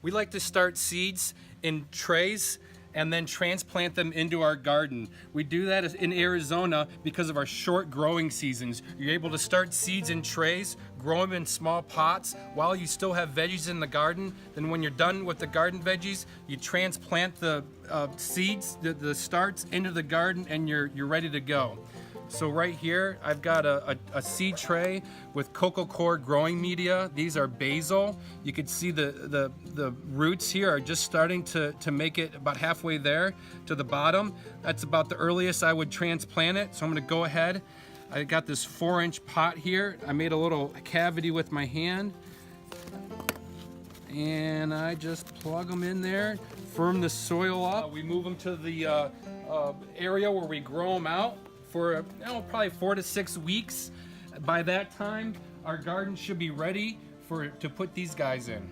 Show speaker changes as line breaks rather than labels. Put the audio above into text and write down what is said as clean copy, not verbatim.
We like to start seeds in trays and then transplant them into our garden. We do that in Arizona because of our short growing seasons. You're able to start seeds in trays, grow them in small pots while you still have veggies in the garden. Then when you're done with the garden veggies, you transplant the seeds, the starts into the garden, and you're ready to go. So right here, I've got a seed tray with coco coir growing media. These are basil. You can see the roots here are just starting to make it about halfway there to the bottom. That's about the earliest I would transplant it. So I'm gonna go ahead. I got this 4-inch pot here. I made a little cavity with my hand. And I just plug them in there, firm the soil up. We move them to the area where we grow them out for probably 4 to 6 weeks. By that time, our garden should be ready to put these guys in.